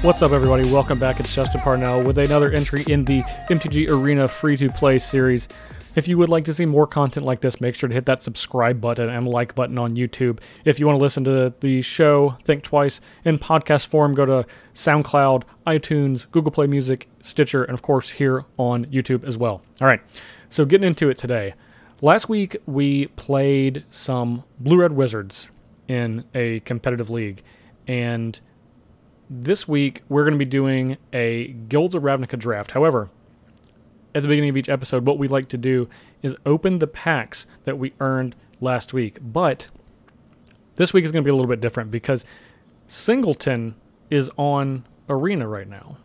What's up, everybody? Welcome back. It's Justin Parnell with another entry in the MTG Arena free-to-play series. If you would like to see more content like this, make sure to hit that subscribe button and like button on YouTube. If you want to listen to the show, Thinktwice, in podcast form, go to SoundCloud, iTunes, Google Play Music, Stitcher, and of course here on YouTube as well. All right, so getting into it today. Last week we played some Blue-Red Wizards in a competitive league, and this week we're going to be doing a Guilds of Ravnica draft. However, at the beginning of each episode, what we like to do is open the packs that we earned last week. But this week is going to be a little bit different because Singleton is on Arena right now.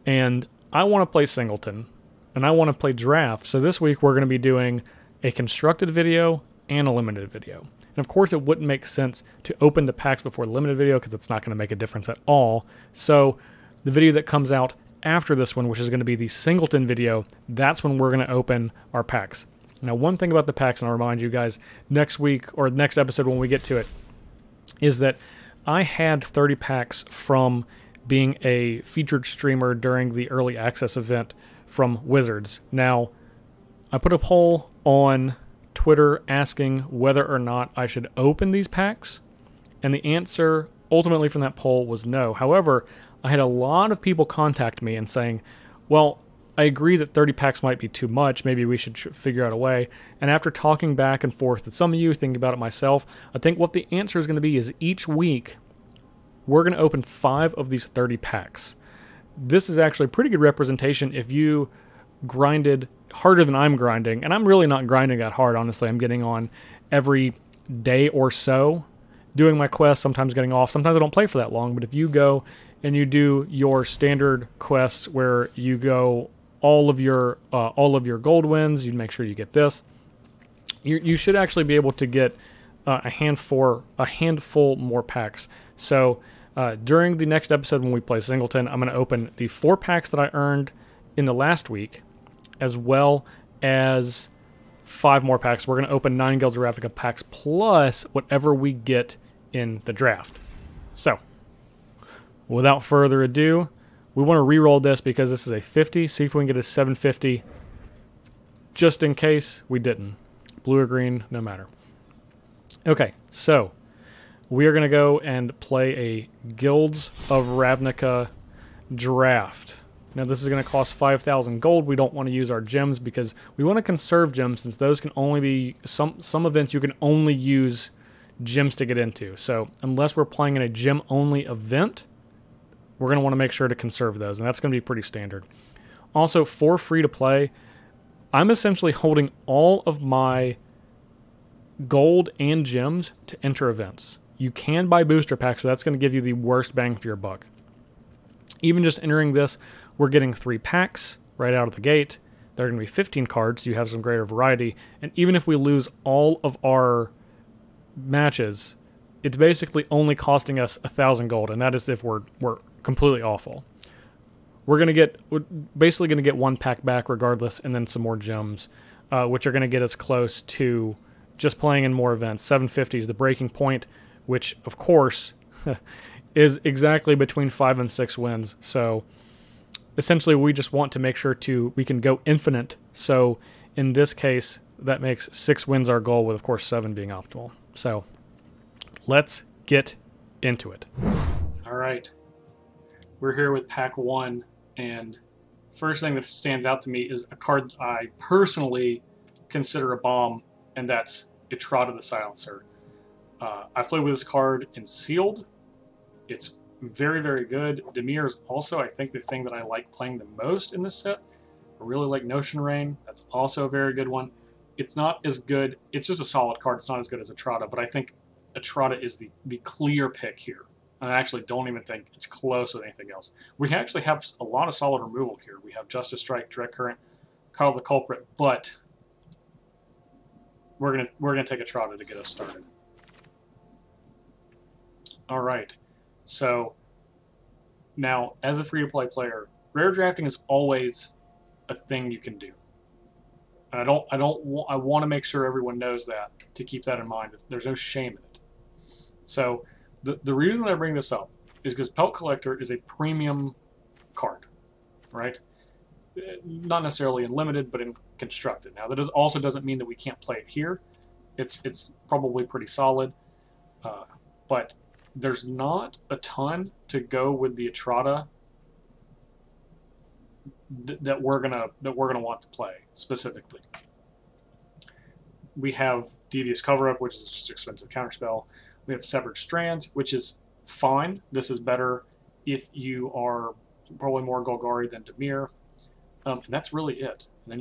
And I want to play Singleton, and I want to play draft. So this week we're going to be doing a constructed video and a limited video. And of course it wouldn't make sense to open the packs before the limited video because it's not going to make a difference at all. So the video that comes out after this one, which is going to be the Singleton video, that's when we're going to open our packs. Now, one thing about the packs, and I'll remind you guys next week or next episode when we get to it, is that I had 30 packs from being a featured streamer during the early access event from Wizards. Now, I put a poll on Twitter asking whether or not I should open these packs, and the answer ultimately from that poll was no. However, I had a lot of people contact me and saying, well, I agree that 30 packs might be too much, maybe we should figure out a way. And after talking back and forth with some of you, thinking about it myself, I think what the answer is going to be is each week we're going to open 5 of these 30 packs. This is actually a pretty good representation if you grinded harder than I'm grinding, and I'm really not grinding that hard, honestly. I'm getting on every day or so, doing my quests, sometimes getting off. Sometimes I don't play for that long, but if you go and you do your standard quests where you go all of your gold wins, you make sure you get this. You should actually be able to get a handful more packs. So during the next episode when we play Singleton, I'm going to open the 4 packs that I earned in the last week, as well as 5 more packs. We're going to open 9 Guilds of Ravnica packs plus whatever we get in the draft. So, without further ado, we want to re-roll this because this is a 50. See if we can get a 750 just in case we didn't. Blue or green, no matter. Okay, so we are going to go and play a Guilds of Ravnica draft. Now this is going to cost 5,000 gold. We don't want to use our gems because we want to conserve gems since those can only be, some events you can only use gems to get into. So unless we're playing in a gem-only event, we're going to want to make sure to conserve those, and that's going to be pretty standard. Also, for free-to-play, I'm essentially holding all of my gold and gems to enter events. You can buy booster packs, so that's going to give you the worst bang for your buck. Even just entering this, we're getting 3 packs right out of the gate. There are going to be 15 cards, so you have some greater variety. And even if we lose all of our matches, it's basically only costing us 1,000 gold, and that is if we're completely awful. We're basically going to get 1 pack back regardless, and then some more gems, which are going to get us close to just playing in more events. 750 is the breaking point, which, of course, is exactly between 5 and 6 wins. So essentially we just want to make sure we can go infinite. So in this case, that makes 6 wins our goal, with of course 7 being optimal. So let's get into it. All right, we're here with pack 1, and first thing that stands out to me is a card I personally consider a bomb, and that's Etrata the Silencer. I've played with this card in Sealed. It's very, very good. Dimir is also, I think, the thing that I like playing the most in this set. I really like Notion Rain. That's also a very good one. It's not as good. It's just a solid card. It's not as good as Etrata, but I think Etrata is the clear pick here. And I actually don't even think it's close with anything else. We actually have a lot of solid removal here. We have Justice Strike, Direct Current, Call the Culprit, but we're gonna take Etrata to get us started. All right. So now, as a free-to-play player, rare drafting is always a thing you can do. And I want to make sure everyone knows that, to keep that in mind. There's no shame in it. So the reason I bring this up is because Pelt Collector is a premium card, right? Not necessarily in Limited, but in Constructed. Now, that also doesn't mean that we can't play it here. It's probably pretty solid, but there's not a ton to go with the Etrata that we're gonna want to play specifically. We have Devious Cover-Up, which is just expensive counterspell. We have Severed Strands, which is fine. This is better if you are probably more Golgari than Dimir, and that's really it. And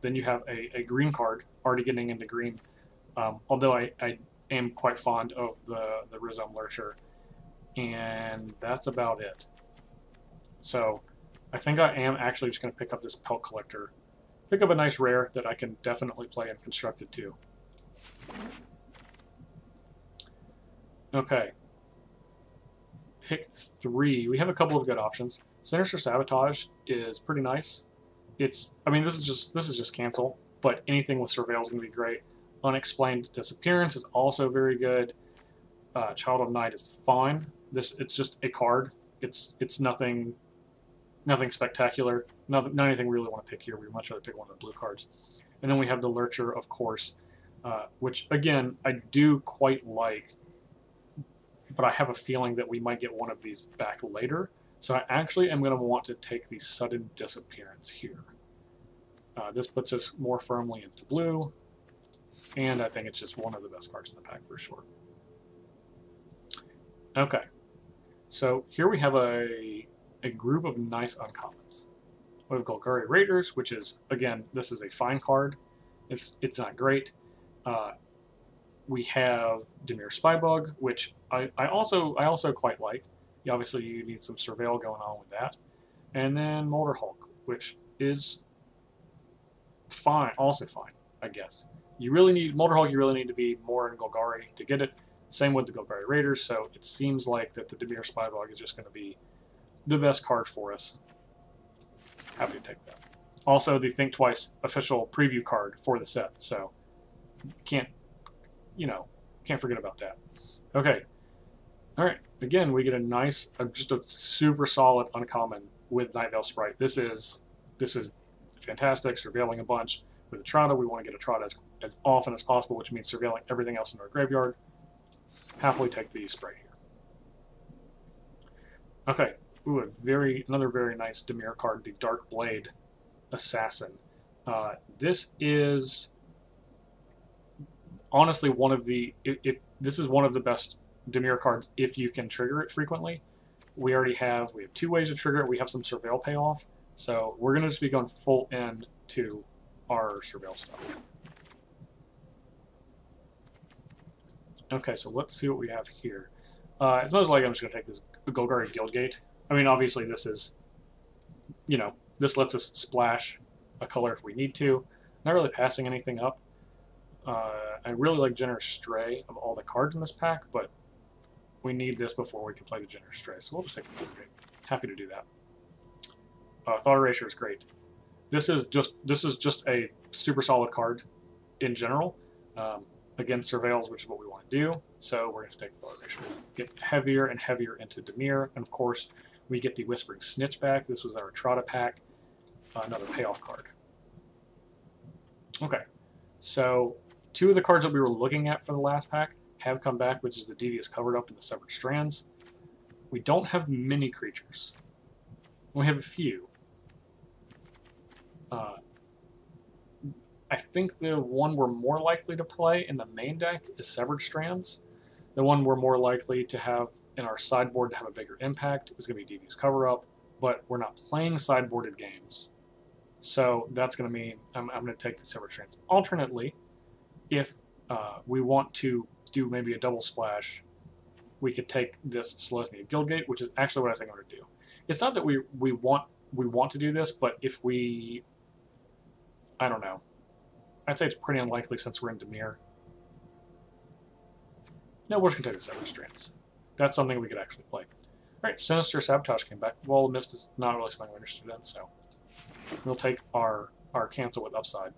then you have a green card already getting into green. Although I am quite fond of the Rhizome Lurcher, and that's about it. So I think I am actually just going to pick up this Pelt Collector. Pick up a nice rare that I can definitely play in Constructed too. Okay. Pick 3. We have a couple of good options. Sinister Sabotage is pretty nice. I mean, this is just cancel, but anything with Surveil is going to be great. Unexplained Disappearance is also very good. Child of Night is fine. It's just a card. It's nothing spectacular. Not anything we really want to pick here. We'd much rather pick one of the blue cards. And then we have the Lurcher, of course, which again I do quite like, but I have a feeling that we might get one of these back later. So I actually am going to want to take the Sudden Disappearance here. This puts us more firmly into blue, and I think it's just one of the best cards in the pack for sure. Okay, so here we have a group of nice uncommons. We have Golgari Raiders, which is, again, this is a fine card. It's not great. We have Dimir Spybug, which I also quite like. Obviously, you need some Surveil going on with that. And then Molder Hulk, which is fine, also fine, I guess. Molder Hulk, you really need to be more in Golgari to get it. Same with the Golgari Raiders, so it seems like that the Dimir Spybug is just going to be the best card for us. Happy to take that. Also, the Thinktwice official preview card for the set, so can't forget about that. Okay. All right. Again, we get a nice, just a super solid uncommon with Night Veil Sprite. This is fantastic. Surveilling a bunch with Etrata. We want to get Etrata as often as possible, which means surveilling everything else in our graveyard. Happily take the Sprite here. Okay. Ooh, another very nice Dimir card, the Dark Blade Assassin. This is honestly one of the this is one of the best Dimir cards if you can trigger it frequently. We have 2 ways to trigger it. We have some Surveil payoff, so we're going to just be going full end to our Surveil stuff. Okay, so let's see what we have here. It's most likely I'm just going to take this Golgari Guildgate. I mean, obviously this is, this lets us splash a color if we need to. Not really passing anything up. I really like Generous Stray of all the cards in this pack, but we need this before we can play the Generous Stray, so we'll just take the Guildgate. Happy to do that. Thought Erasure is great. This is just a super solid card in general. Again, Surveils, which is what we want to do, so we're going to take the Thought Erasure. Get heavier and heavier into Dimir, and of course, we get the Whispering Snitch back. This was our Etrata pack. Another payoff card. Okay, so 2 of the cards that we were looking at for the last pack have come back, which is the Devious Cover-Up and the Severed Strands. We don't have many creatures. We have a few. I think the one we're more likely to play in the main deck is Severed Strands. The one we're more likely to have in our sideboard to have a bigger impact is going to be Devious Cover-Up, but we're not playing sideboarded games. So that's going to mean I'm going to take the Severed Strands. Alternately, if we want to do maybe a double splash, we could take this Selesnya Guildgate, which is actually what I think I'm going to do. It's not that we want to do this, but if we, I don't know. I'd say it's pretty unlikely since we're in Dimir. No, we're just going to take the Severed Strands. That's something we could actually play. Alright, Sinister Sabotage came back. Wall of Mist is not really something we're interested in, so we'll take our cancel with upside.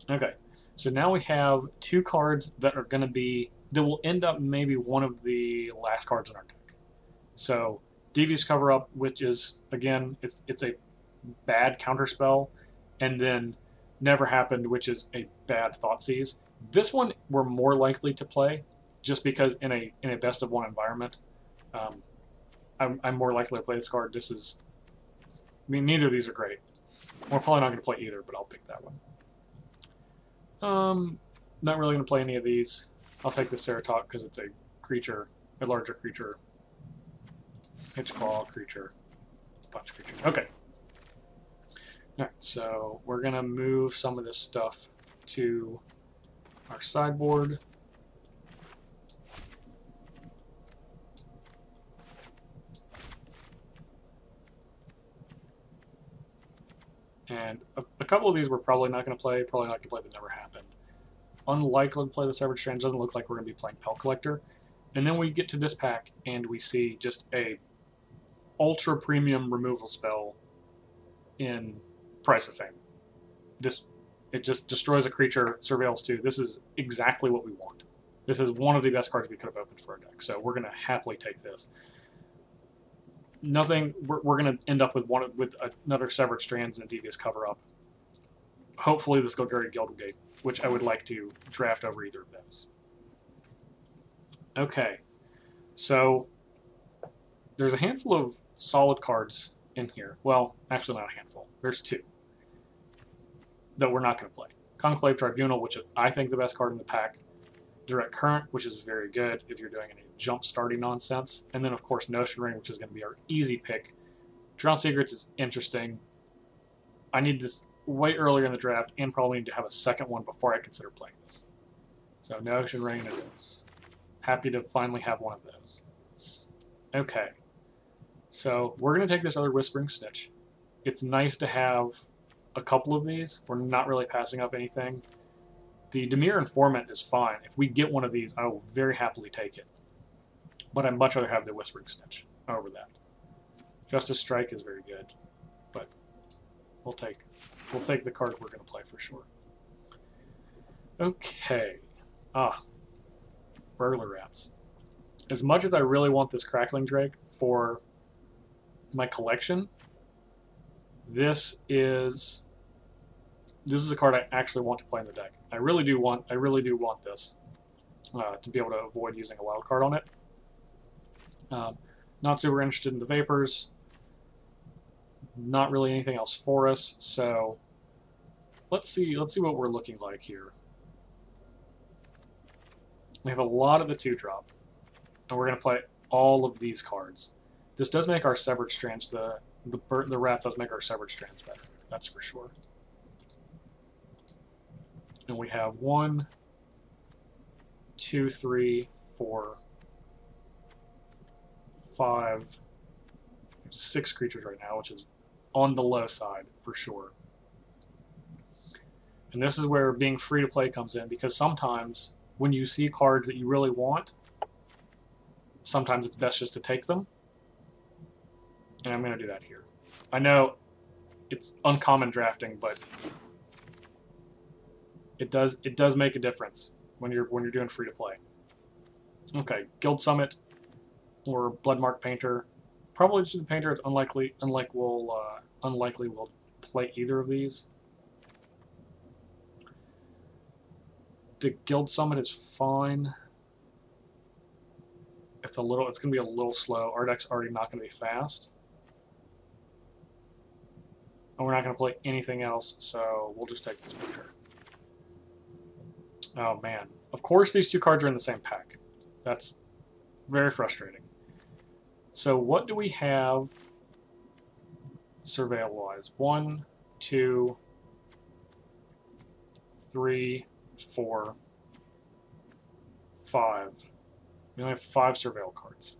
Okay, so now we have 2 cards that are going to be, that will end up maybe one of the last cards in our deck. So Devious Cover Up, which is again, it's a bad counterspell, and then Never Happened, which is a bad Thoughtseize. This one we're more likely to play, just because in a best of one environment, I'm more likely to play this card. This is, I mean, neither of these are great. We're probably not going to play either, but I'll pick that one. Not really going to play any of these. I'll take the Ceratok because it's a creature, a larger creature. Pitchclaw creature. Bunch of creatures. Okay. Alright, so we're going to move some of this stuff to our sideboard. And a couple of these we're probably not going to play. Probably not going to play that Never Happened. Unlikely to play the Severed Strands. Doesn't look like we're going to be playing Pelt Collector. And then we get to this pack and we see just a ultra premium removal spell in Price of Fame. It just destroys a creature, surveils 2. This is exactly what we want. This is one of the best cards we could have opened for our deck. So we're going to happily take this. Nothing. We're going to end up with another Severed Strands and a Devious Cover Up. Hopefully this Golgari Guildgate, which I would like to draft over either of those. Okay, so there's a handful of solid cards in here. Well, actually not a handful. There's 2 that we're not going to play. Conclave Tribunal, which is, I think, the best card in the pack. Direct Current, which is very good if you're doing any jump-starting nonsense. And then, of course, Notion Ring, which is going to be our easy pick. Drown Secrets is interesting. I need this way earlier in the draft and probably need to have a second one before I consider playing this. So Notion Ring it is. Happy to finally have one of those. Okay. So we're going to take this other Whispering Snitch. It's nice to have a couple of these. We're not really passing up anything. The Dimir Informant is fine. If we get one of these, I will very happily take it. But I'd much rather have the Whispering Snitch over that. Justice Strike is very good, but we'll take the card we're going to play for sure. Okay. Burglar Rats. As much as I really want this Crackling Drake for my collection, this is a card I actually want to play in the deck. I really do want this to be able to avoid using a wild card on it. Not super interested in the Vapors. Not really anything else for us. So let's see what we're looking like here. We have a lot of the 2-drop, and we're going to play all of these cards. This does make our Severed Strands, the Rats does make our Severed Strands better. That's for sure. And we have 1, 2, 3, 4, 5, 6 creatures right now, which is on the low side for sure. And this is where being free to play comes in, because sometimes when you see cards that you really want, sometimes it's best just to take them. And I'm going to do that here. I know it's uncommon drafting, but it does make a difference when you're doing free to play. Okay, Guild Summit or Bloodmark Painter. Probably just the Painter. It's unlikely we'll play either of these. The Guild Summit is fine. It's going to be a little slow. Our deck's already not going to be fast. And we're not going to play anything else, so we'll just take this picture. Oh man. Of course these 2 cards are in the same pack. That's very frustrating. So what do we have surveil-wise? 1, 2, 3, 4, 5. We only have 5 surveil cards.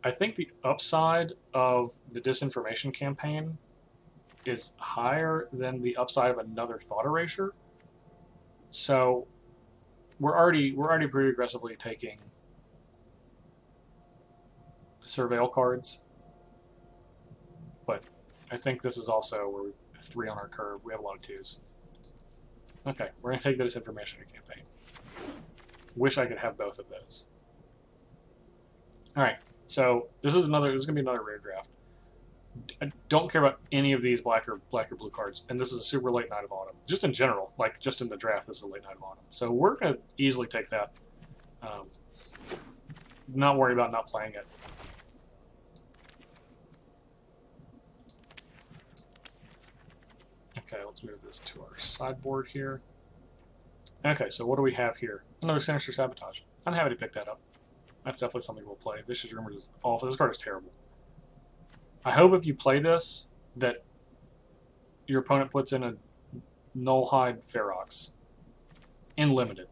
I think the upside of the Disinformation campaign is higher than the upside of another Thought Erasure. So we're already pretty aggressively taking surveil cards. But I think this is also where we have 3 on our curve. We have a lot of 2s. Okay, we're going to take the Disinformation campaign. Wish I could have both of those. All right, so this is gonna be another rare draft. I don't care about any of these black or blue cards, and this is a super late night of autumn. Just in general, like just in the draft, this is a late night of autumn. So we're gonna easily take that. Not worry about not playing it. Okay, let's move this to our sideboard here. Okay, so what do we have here? Another Sinister Sabotage. I'm happy to pick that up. That's definitely something we'll play. Vicious Rumors is awful. This card is terrible. I hope if you play this, that your opponent puts in a Nullhide Ferox. In limited.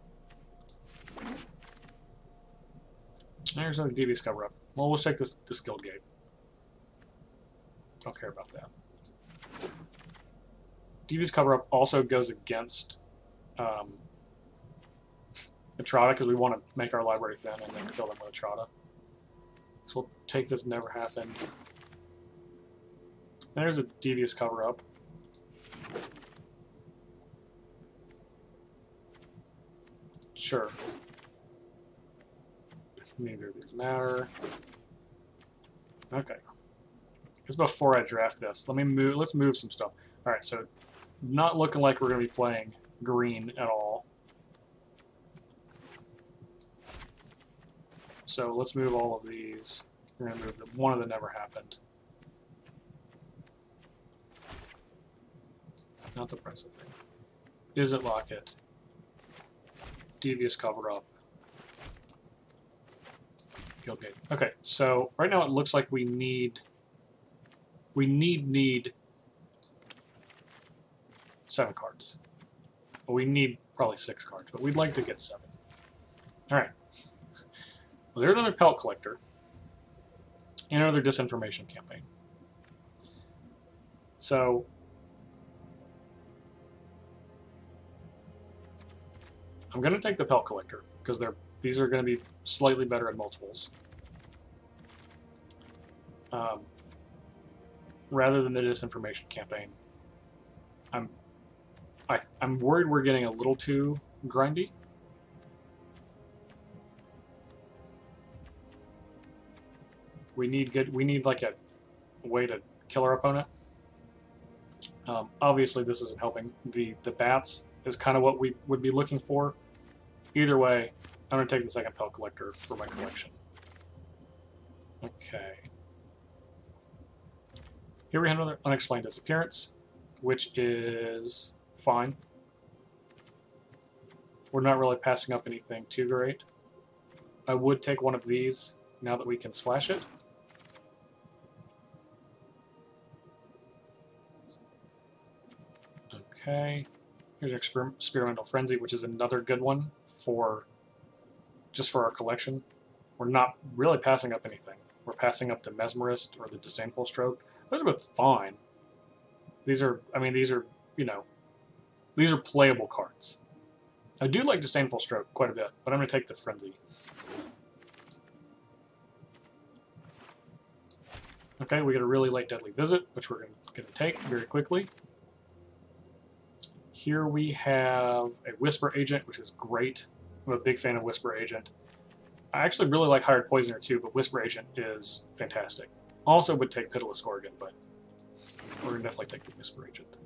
There's no Devious Cover-Up. Well, we'll check this Guild Gate. Don't care about that. Devious Cover-Up also goes against Etrata, because we want to make our library thin and then kill them with Etrata. So we'll take this Never Happened. There's a Devious Cover-Up. Sure. Neither of these matter. Okay. Because before I draft this, let's move some stuff. Alright, so not looking like we're going to be playing green at all. So let's move all of these. We're going to move one of the Never Happened. Not the price of it. Is it Locket? Devious Cover-Up. Guild Gate. Okay, so right now it looks like we need 7 cards. Well, we need probably 6 cards, but we'd like to get 7. Alright. Well, there's another Pelt Collector. And another Disinformation Campaign. So I'm going to take the Pelt Collector, because these are going to be slightly better at multiples. Rather than the Disinformation Campaign. I'm worried we're getting a little too grindy. We need like a way to kill our opponent. Obviously this isn't helping. The bats is kind of what we would be looking for. Either way, I'm going to take the second Pelt Collector for my collection. Okay. Here we have another Unexplained Disappearance, which is fine. We're not really passing up anything too great. I would take one of these now that we can splash it. Okay. Here's Experimental Frenzy, which is another good one just for our collection. We're not really passing up anything. We're passing up the Mesmerist or the Disdainful Stroke. Those are both fine. These are playable cards. I do like Disdainful Stroke quite a bit, but I'm going to take the Frenzy. Okay, we get a really late Deadly Visit, which we're going to take very quickly. Here we have a Whisper Agent, which is great. I'm a big fan of Whisper Agent. I actually really like Hired Poisoner too, but Whisper Agent is fantastic. Also would take Pitiless Gorgon, but we're going to definitely take the Whisper Agent.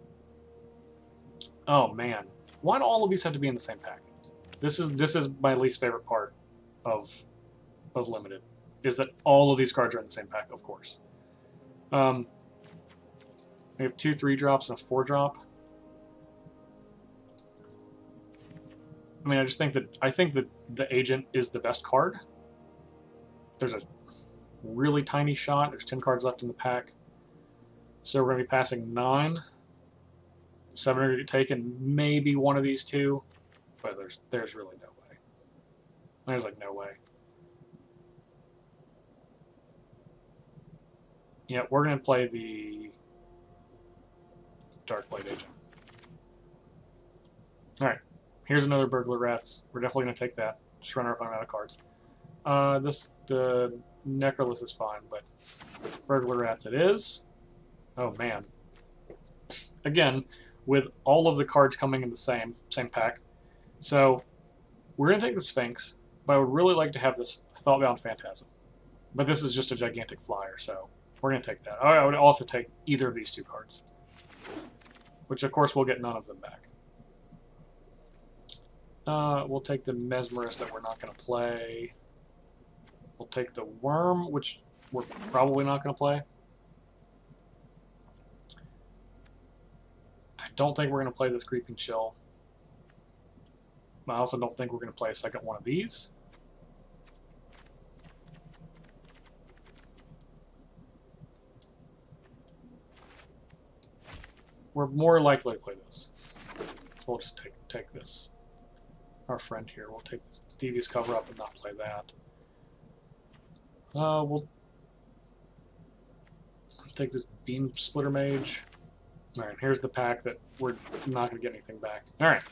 Oh man, why do all of these have to be in the same pack? This is my least favorite part of Limited, is that all of these cards are in the same pack, of course. We have 2 3-drops and a 4-drop. I mean, I think that the Agent is the best card. There's a really tiny shot. There's 10 cards left in the pack. So we're going to be passing 9. 7 are going to get taken. Maybe one of these 2. But there's really no way. There's like no way. Yeah, we're going to play the Darkblade Agent. Alright. Here's another Burglar Rats. We're definitely going to take that. Just run our opponent out of cards. The Necrolus is fine, but Burglar Rats it is. Oh man. Again, with all of the cards coming in the same pack. So we're going to take the Sphinx, but I would really like to have this Thoughtbound Phantasm. But this is just a gigantic flyer, so we're going to take that. I would also take either of these two cards, which of course we'll get none of them back. We'll take the Mesmerist that we're not going to play. We'll take the Worm, which we're probably not going to play. I don't think we're going to play this Creeping Chill. I also don't think we're going to play a second one of these. We're more likely to play this. So we'll just take this. Our friend here. We'll take this Devious Cover-Up and not play that. We'll take this Beam Splitter Mage. Alright, here's the pack that we're not going to get anything back. Alright.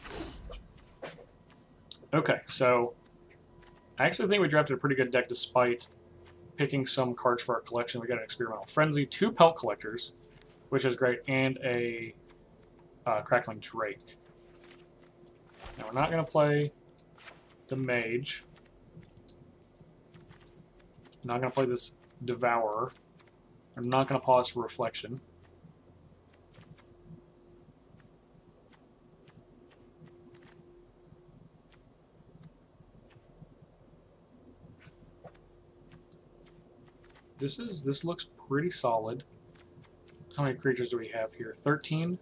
Okay, so I actually think we drafted a pretty good deck despite picking some cards for our collection. We got an Experimental Frenzy, 2 Pelt Collectors, which is great, and a Crackling Drake. Now, we're not going to play the Mage. I'm not going to play this Devourer. I'm not going to pause for Reflection. This looks pretty solid. How many creatures do we have here? 13.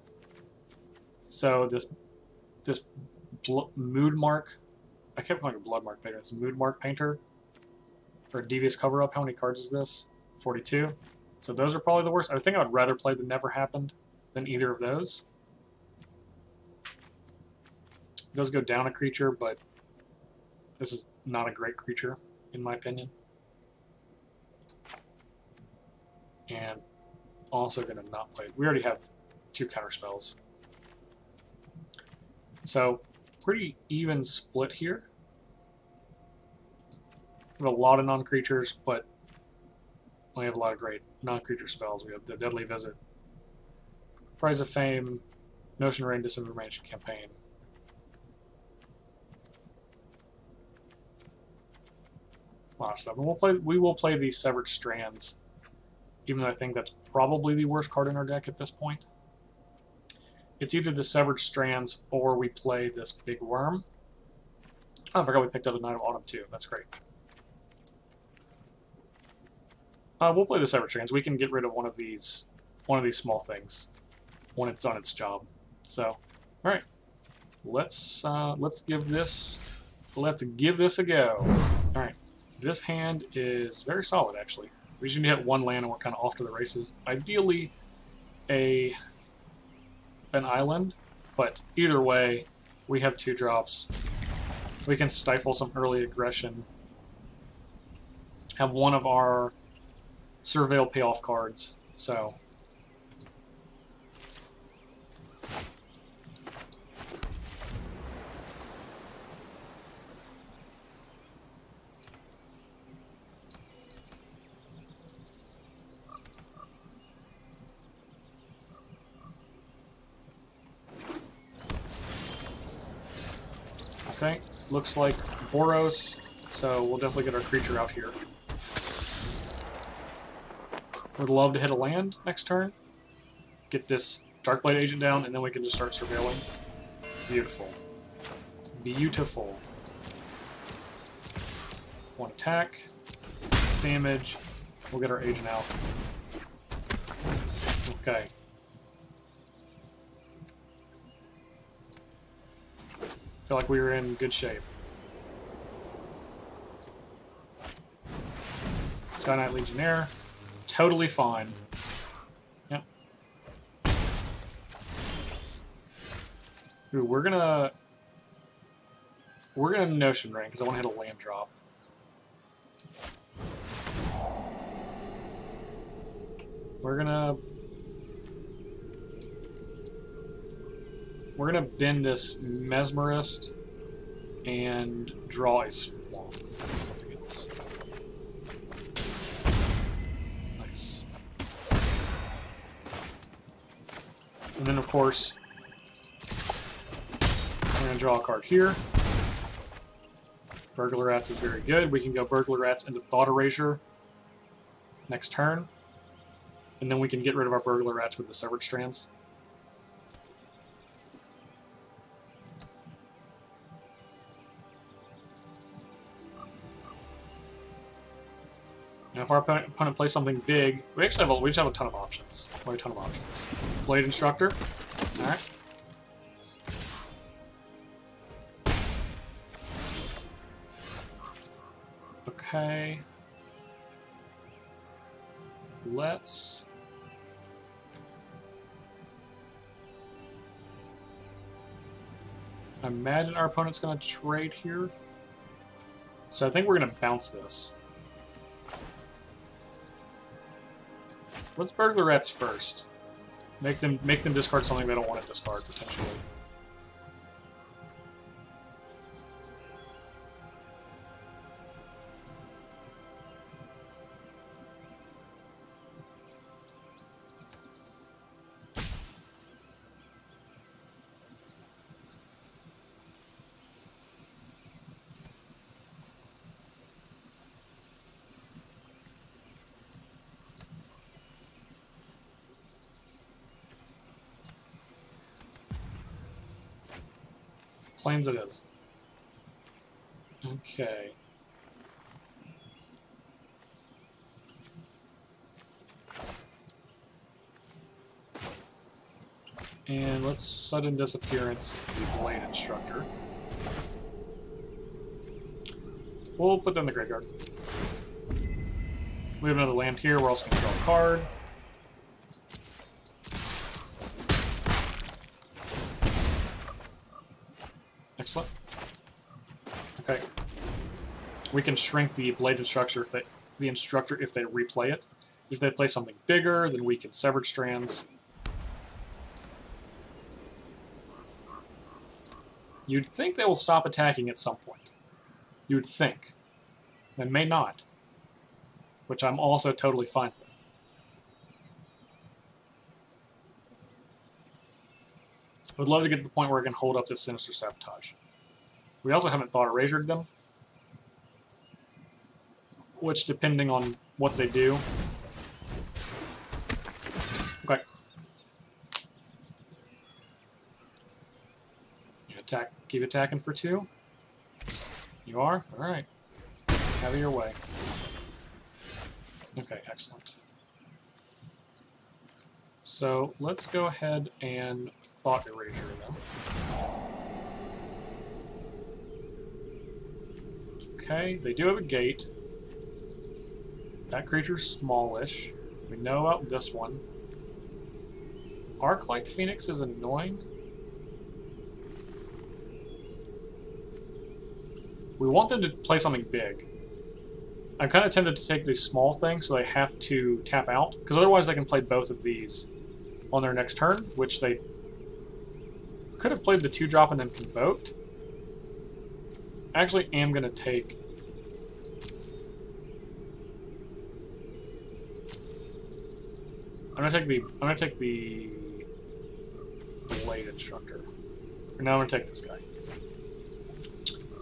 So this Mood Mark, I kept calling it Blood Mark Painter. It's Mood Mark Painter, or Devious Cover-Up. How many cards is this? 42. So those are probably the worst. I think I would rather play the Never Happened than either of those. It does go down a creature, but this is not a great creature, in my opinion. And also going to not play. We already have 2 counter spells. So, pretty even split here. We have a lot of non-creatures, but we have a lot of great non-creature spells. We have the Deadly Visit, Prize of Fame, Notion Rain, Disinformation Campaign. A lot of stuff. And we will play these Severed Strands, even though I think that's probably the worst card in our deck at this point. It's either the Severed Strands or we play this Big Worm. Oh, I forgot we picked up the Knight of Autumn too. That's great. We'll play the Severed Strands. We can get rid of one of these small things when it's done its job. So, all right, let's give this a go. All right, this hand is very solid actually. We just need to hit 1 land and we're kind of off to the races. Ideally, an island, but either way, we have 2 drops. We can stifle some early aggression. Have one of our Surveil payoff cards, so... Okay, looks like Boros, so we'll definitely get our creature out here. Would love to hit a land next turn. Get this Darkblade Agent down, and then we can just start surveilling. Beautiful. Beautiful. 1 attack. Damage. We'll get our agent out. Okay. Feel like we were in good shape. Sky Knight Legionnaire. Totally fine. Yep. Ooh, we're gonna Notion Ring because I want to hit a land drop. We're gonna bend this Mesmerist and draw a Swamp. Something else. Nice. And then, of course, we're gonna draw a card here. Burglar Rats is very good. We can go Burglar Rats into Thought Erasure next turn. And then we can get rid of our burglar rats with the severed strands. And if our opponent plays something big, we just have a ton of options. A ton of options. Blade Instructor. Alright. Okay. Let's... I imagine our opponent's going to trade here. So I think we're going to bounce this. Let's burglar rats first. Make them discard something they don't want to discard, potentially. Plains it is. Okay. And let's sudden disappearance the Blade Instructor. We'll put that in the graveyard. We have another land here. We're also going to draw a card. Excellent. Okay. We can shrink the Blade Instructor if they replay it. If they play something bigger, then we can Severed Strands. You'd think they will stop attacking at some point. You would think. They may not. Which I'm also totally fine with. I would love to get to the point where I can hold up this Sinister Sabotage. We also haven't thought erasured them. Which, depending on what they do... Okay. You attack, keep attacking for 2. You are? Alright. Have it your way. Okay, excellent. So, let's go ahead and Thought Erasure them. Okay, they do have a gate. That creature's smallish. We know about this one. Arclight Phoenix is annoying. We want them to play something big. I'm kind of tempted to take these small things so they have to tap out, because otherwise they can play both of these on their next turn, which they could have played the 2-drop and then convoked. I actually am going to take... I'm gonna take the Blade Instructor. For now I'm gonna take this guy.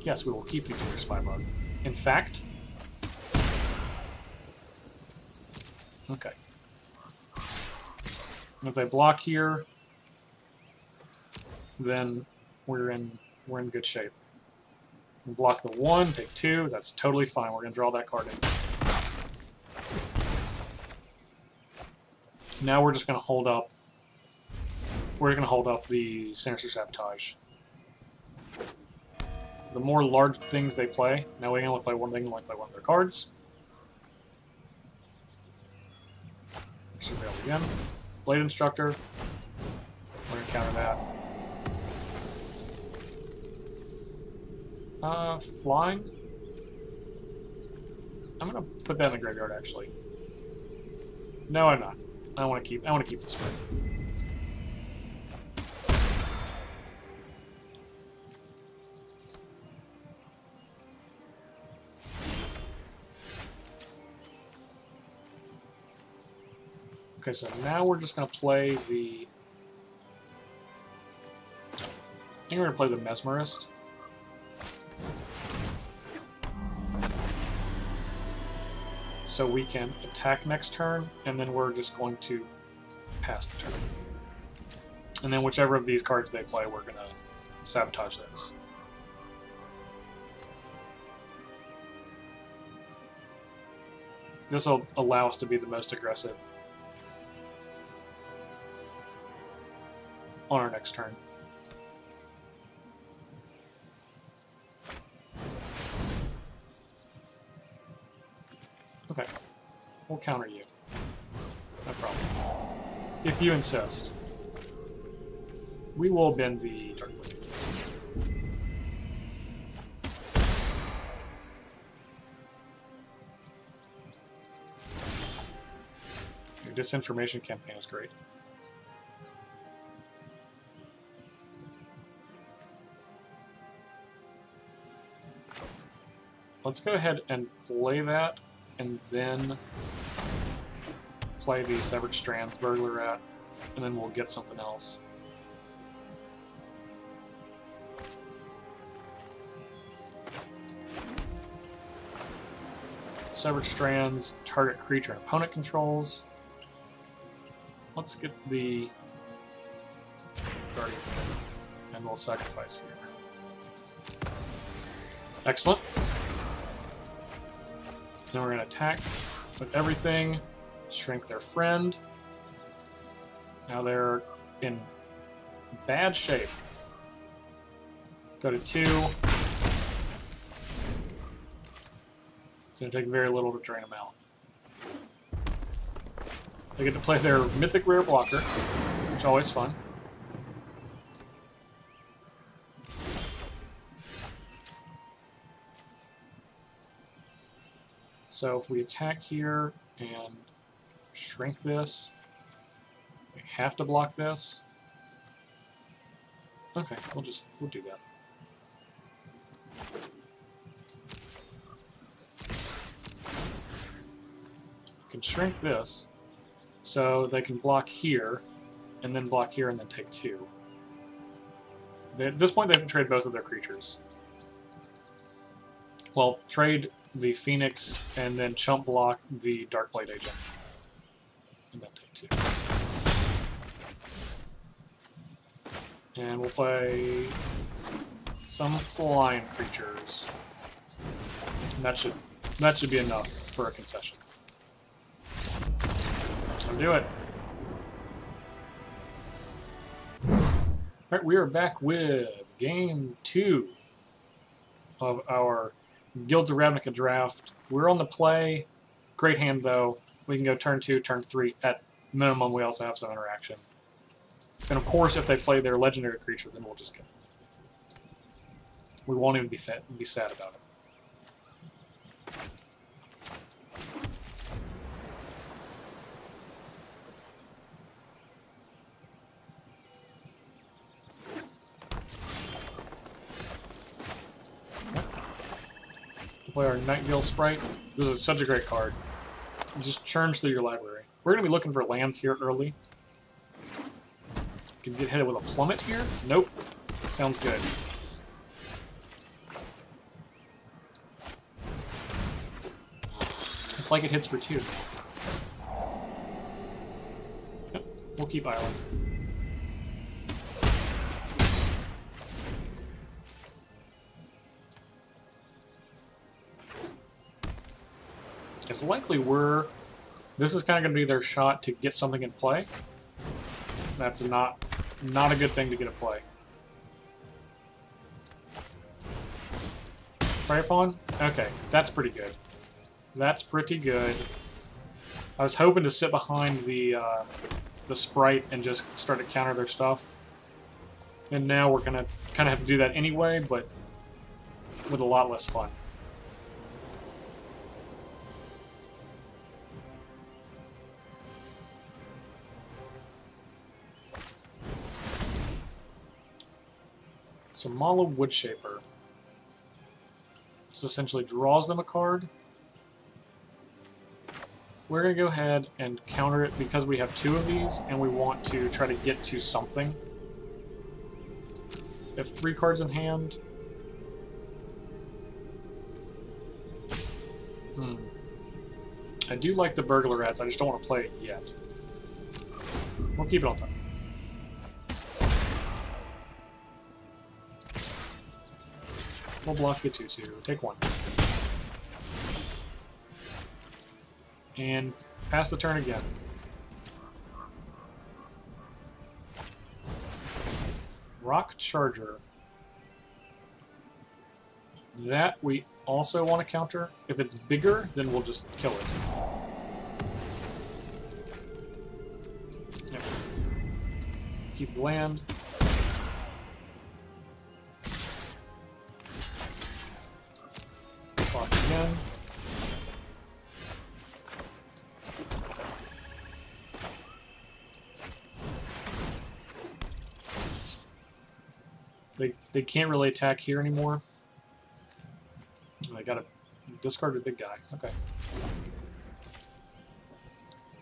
Yes, we will keep the Clear Spy Bug. In fact... Okay. And if they block here, then we're in good shape. We block the 1, take 2, that's totally fine. We're gonna draw that card in. Now we're just gonna hold up. We're gonna hold up the Sinister Sabotage. The more large things they play, now we can only play one thing, like play one of their cards. Should be able to again. Blade Instructor. We're gonna counter that. Flying. I'm gonna put that in the graveyard actually. No, I'm not. I want to keep this one. Okay, so now we're just going to play the... I think we're going to play the Mesmerist. so we can attack next turn, and then we're just going to pass the turn. And then whichever of these cards they play, we're going to sabotage those. This will allow us to be the most aggressive on our next turn. Okay, we'll counter you. No problem. If you insist. We will bend the Dark Blade. Your disinformation campaign is great. Let's go ahead and play that, and then play the Severed Strands Burglar Rat, and then we'll get something else. Severed Strands, target creature and opponent controls. Let's get the Guardian, and we'll sacrifice here. Excellent. Then we're going to attack with everything, shrink their friend. Now they're in bad shape. Go to 2. It's going to take very little to drain them out. They get to play their Mythic Rare blocker, which is always fun. So if we attack here and shrink this, we have to block this. Okay, we'll do that. We can shrink this so they can block here, and then block here, and then take 2. At this point, they have to trade both of their creatures. Well, trade the Phoenix, and then chump block the Darkblade Agent. And then take 2. And we'll play some flying creatures. And that should be enough for a concession. So do it. Alright, we are back with game 2 of our Guilds of Ravnica draft. We're on the play. Great hand, though. We can go turn 2, turn 3. At minimum, we also have some interaction. And of course, if they play their legendary creature, then we'll just kill them. We won't even be sad about it. Play our Nightingale Sprite. This is such a great card. It just churns through your library. We're going to be looking for lands here early. Can get hit with a plummet here? Nope. Sounds good. It's like it hits for 2. Yep, we'll keep Island. It's likely this is kind of going to be their shot to get something in play. That's not a good thing to get in play. Prey upon? Okay, that's pretty good. That's pretty good. I was hoping to sit behind the Sprite and just start to counter their stuff. And now we're going to kind of have to do that anyway, but with a lot less fun. So Mala Woodshaper. So essentially draws them a card. We're going to go ahead and counter it because we have 2 of these and we want to try to get to something. We have 3 cards in hand. I do like the burglar rats, I just don't want to play it yet. We'll keep it on top. We'll block the 2-2. Take 1. And pass the turn again. Rock Charger. That we also want to counter. If it's bigger, then we'll just kill it. Yep. Keep the land. Block again. They can't really attack here anymore. I gotta discard the big guy. Okay.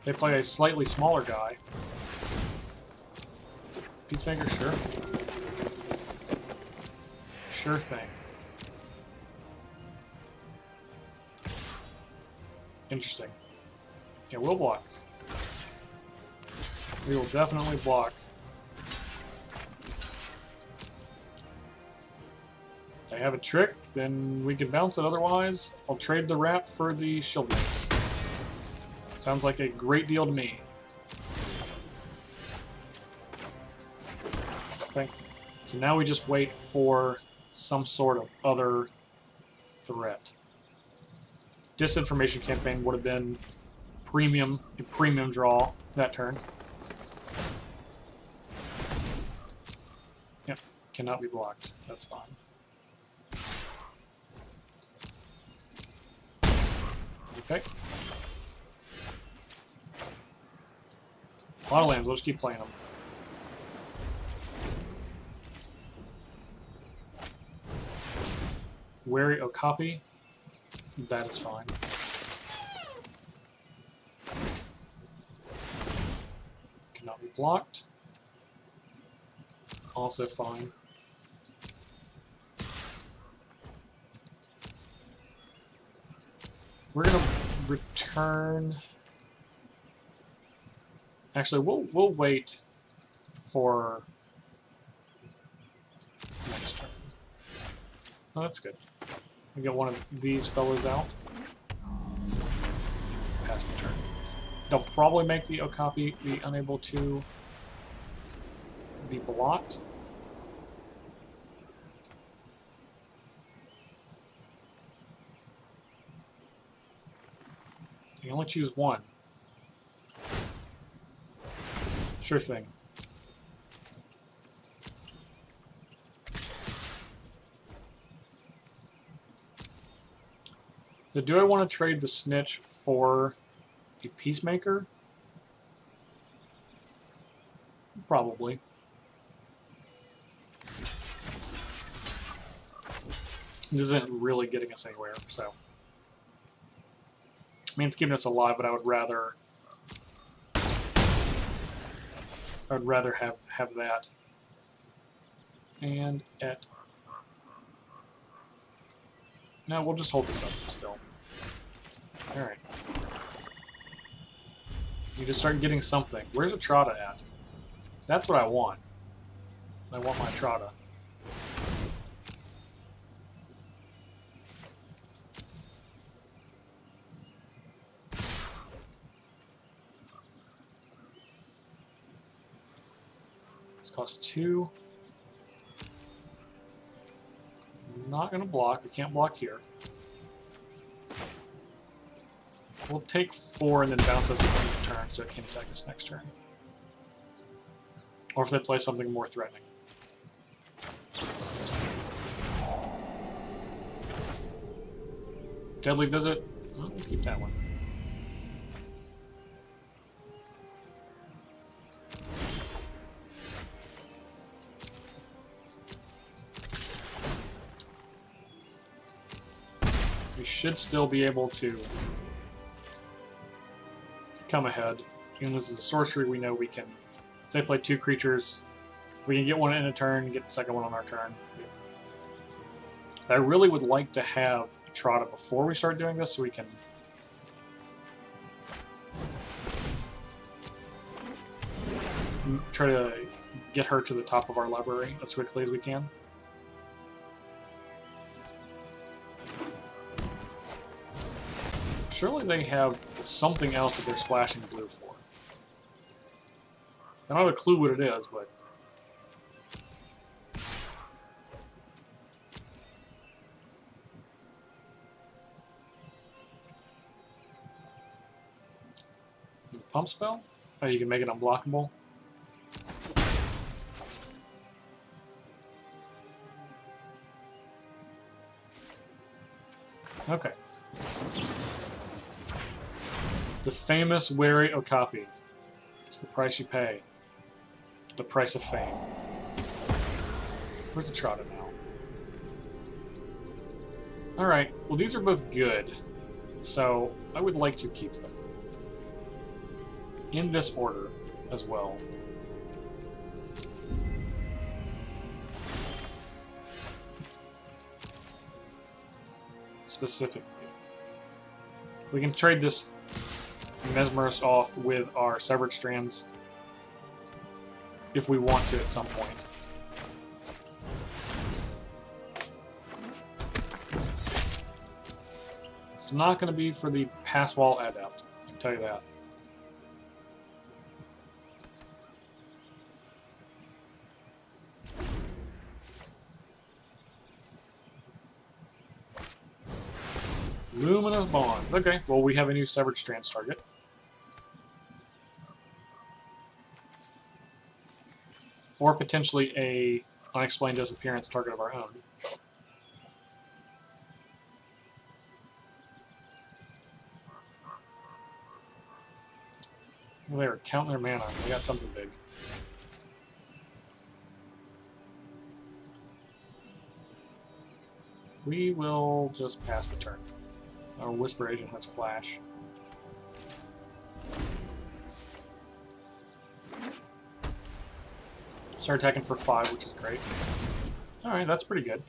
They play a slightly smaller guy. Peacemaker, sure. Sure thing. Interesting. Yeah, we'll block. We will definitely block. They have a trick, then we can bounce it. Otherwise, I'll trade the rat for the shield. Sounds like a great deal to me. Okay. So now we just wait for some sort of other threat. Disinformation campaign would have been a premium draw that turn. Yep, cannot be blocked. That's fine. Okay. A lot of lands, we'll just keep playing them. Wary Okapi. That is fine. Cannot be blocked. Also fine. We're gonna return. Actually, we'll wait for next turn. Oh, that's good. We get one of these fellas out. Pass the turn. They'll probably make the Okapi be unable to be blocked. You only choose one. Sure thing. So do I want to trade the Snitch for a Peacemaker? Probably. This isn't really getting us anywhere, so. I mean, it's keeping us alive, but I would rather have that. And at no, we'll just hold this up still. Alright. You just start getting something. Where's Etrata at? That's what I want. I want my Etrata. This costs 2. Not going to block. We can't block here. We'll take 4 and then bounce us each turn so it can attack us next turn. Or if they play something more threatening. Deadly Visit. Well, we'll keep that one. We should still be able to come ahead. Even though this is a sorcery, we know we can, say, play 2 creatures. We can get one in a turn and get the second one on our turn. I really would like to have Etrata before we start doing this so we can try to get her to the top of our library as quickly as we can. Surely they have something else that they're splashing blue for. I don't have a clue what it is, but... Pump spell? Oh, you can make it unblockable? Okay. The famous Wary Okapi. It's the price you pay. The price of fame. Where's the Etrata now? Alright, well these are both good. So, I would like to keep them. In this order, as well. Specifically. We can trade this Mesmerist off with our Severed Strands if we want to at some point. It's not going to be for the Pass Wall Adept, I can tell you that. Luminous Bonds. Okay, well we have a new Severed Strands target. Or potentially a unexplained disappearance target of our own. Well, they're counting their mana. They got something big. We will just pass the turn. Our Whisper Agent has Flash. Start attacking for 5, which is great. Alright, that's pretty good.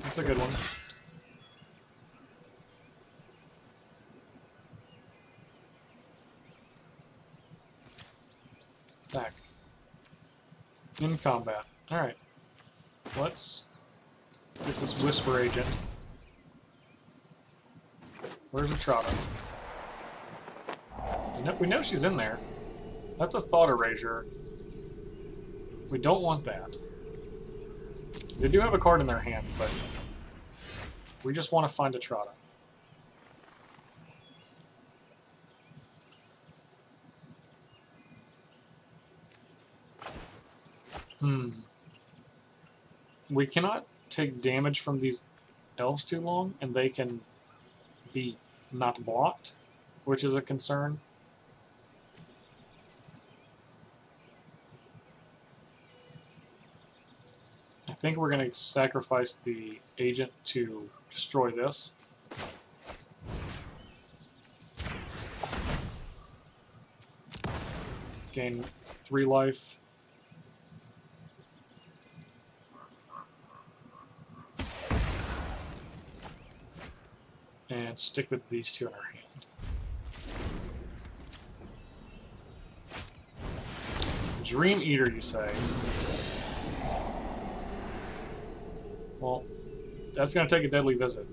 That's a good one. Attack. In combat. Alright. Let's get this Whisper Agent. Where's Etrata? We know she's in there. That's a Thought Erasure. We don't want that. They do have a card in their hand, but we just want to find Etrata. We cannot take damage from these elves too long, and they can be not blocked, which is a concern. I think we're going to sacrifice the agent to destroy this. Gain 3 life. And stick with these 2 in our hand. Dream Eater, you say? Well, that's going to take a Deadly Visit.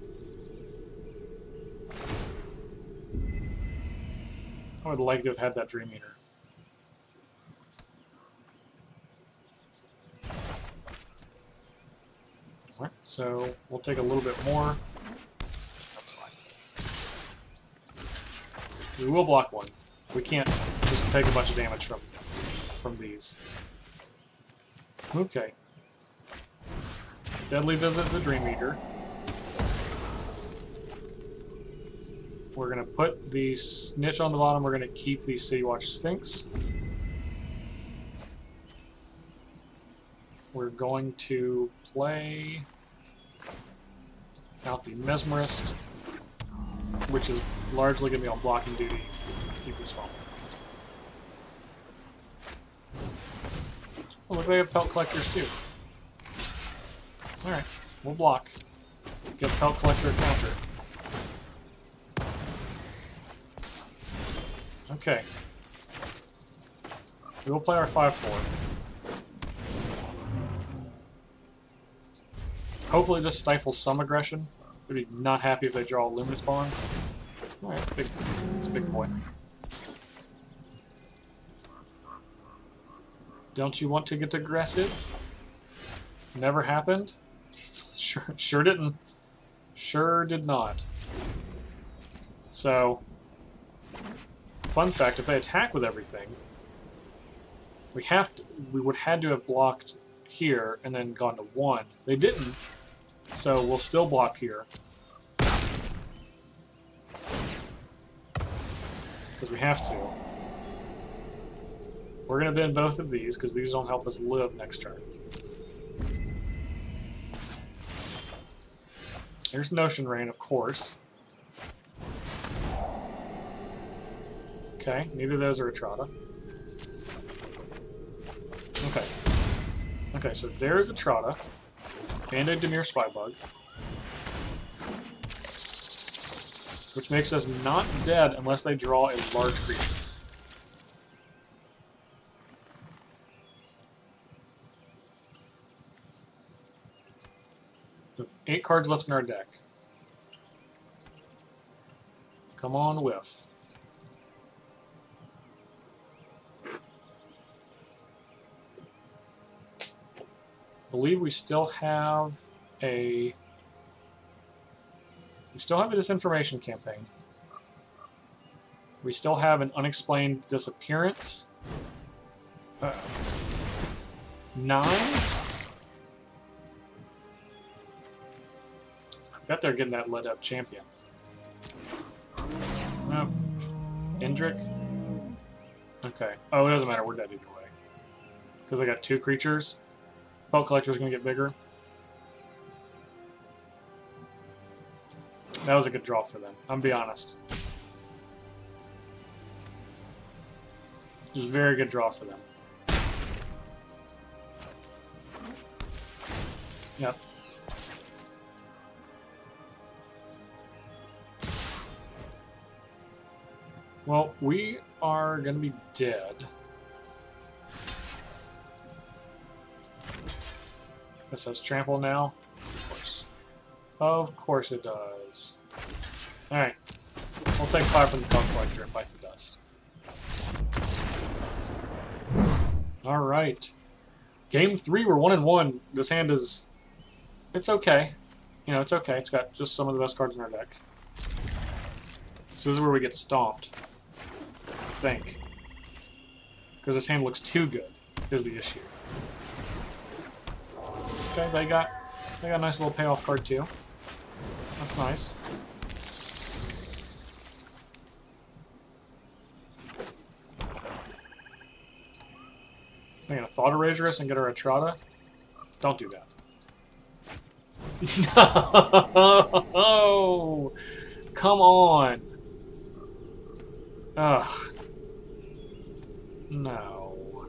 I would like to have had that Dream Eater. Alright, so we'll take a little bit more. That's fine. We will block one. We can't just take a bunch of damage from these. Okay. Deadly Visit the Dream Eater. We're going to put the Snitch on the bottom. We're going to keep the City Watch Sphinx. We're going to play out the Mesmerist, which is largely going to be on blocking duty. Keep this one. Oh, look, they have Pelt Collectors too. Alright, we'll block. Get Pelt Collector a counter. Okay. We will play our 5/4. Hopefully this stifles some aggression. I'd be not happy if they draw Luminous Bonds. Alright, it's big. It's a big boy. Don't you want to get aggressive? Never happened? Sure didn't. Sure did not. So, fun fact, if they attack with everything, we would had to have blocked here and then gone to 1. They didn't, so we'll still block here. Because we have to. We're going to bend both of these, because these don't help us live next turn. Here's Notion Rain, of course. Okay, neither of those are Etrata. Okay. Okay, so there's Etrata. And a Dimir Spybug. Which makes us not dead unless they draw a large creature. So 8 cards left in our deck. Come on, whiff. I believe we still have a disinformation campaign. We still have an unexplained disappearance. 9? I bet they're getting that lit up champion. Indrik? Okay. Oh, it doesn't matter. We're dead either way. Because I got 2 creatures. Boat Collector's going to get bigger. That was a good draw for them. I'm going to be honest. It was a very good draw for them. Yep. Well, we are going to be dead. This has trample now. Of course. Of course it does. Alright. We'll take 5 from the Boat Collector and bite the dust. Alright. Game 3, we're 1-1. This hand is... It's okay. You know, it's okay. It's got just some of the best cards in our deck. So this is where we get stomped. I think. Because this hand looks too good, is the issue. Okay, they got a nice little payoff card too. That's nice. They're gonna Thought Erasure us and get our Etrata. Don't do that. No! Come on! Ugh. No.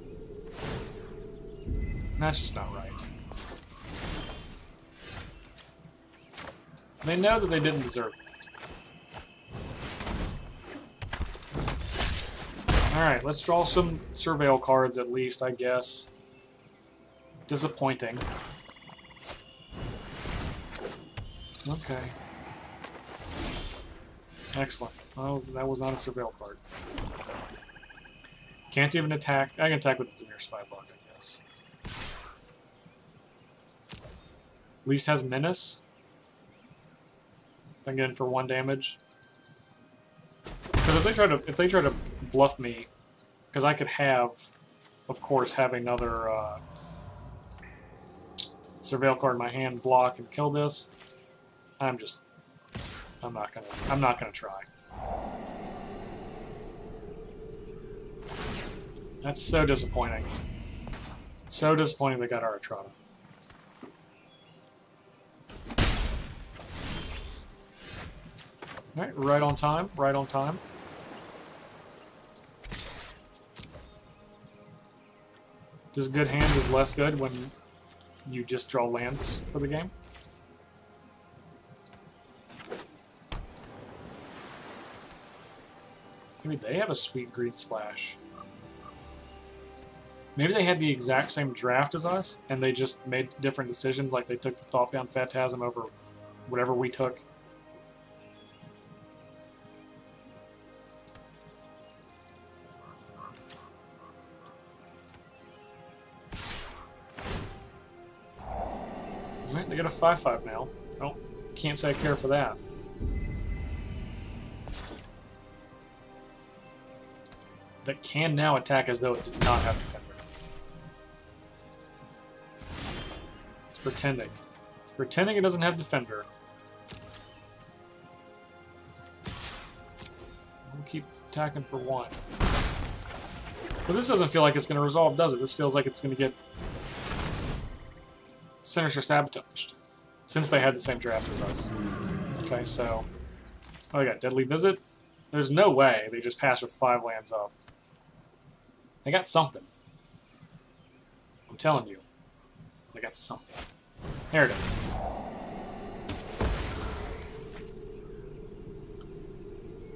That's just not right. They know that they didn't deserve it. Alright, let's draw some Surveil cards at least, I guess. Disappointing. Okay. Excellent. Well, that was not a Surveil card. Can't even attack. I can attack with the Dimir Spybug, I guess. At least has Menace. I can get in for 1 damage. Because if they try to bluff me, because I could have, of course, have another Surveil card in my hand, block and kill this. I'm not gonna try. That's so disappointing. So disappointing they got our Etrata. Alright, right on time, right on time. This good hand is less good when you just draw lands for the game. Maybe they have a sweet green splash. Maybe they had the exact same draft as us, and they just made different decisions, like they took the Thoughtbound Phantasm over whatever we took. Alright, they got a 5/5 now. Oh, can't say I care for that. That can now attack as though it did not have Defender. It's pretending. It's pretending it doesn't have Defender. We'll keep attacking for 1. But this doesn't feel like it's going to resolve, does it? This feels like it's going to get Sinister sabotaged. Since they had the same draft as us. Okay, so... Oh, they got Deadly Visit. There's no way they just passed with 5 lands up. They got something. I'm telling you. They got something. There it is.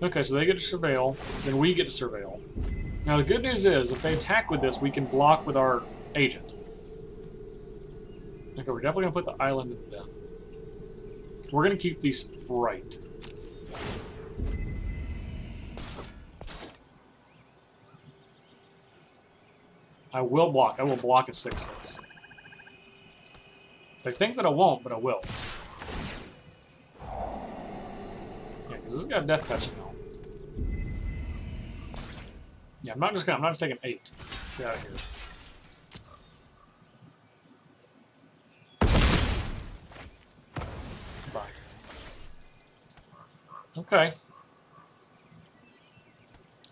Okay, so they get to Surveil, then we get to Surveil. Now the good news is, if they attack with this, we can block with our Agent. Okay, we're definitely going to put the island in the den. We're going to keep these bright. I will block. I will block a 6/6. They think that I won't, but I will. Yeah, because this has got a death touch now. Yeah, I'm not just taking 8. Get out of here. Bye. Okay.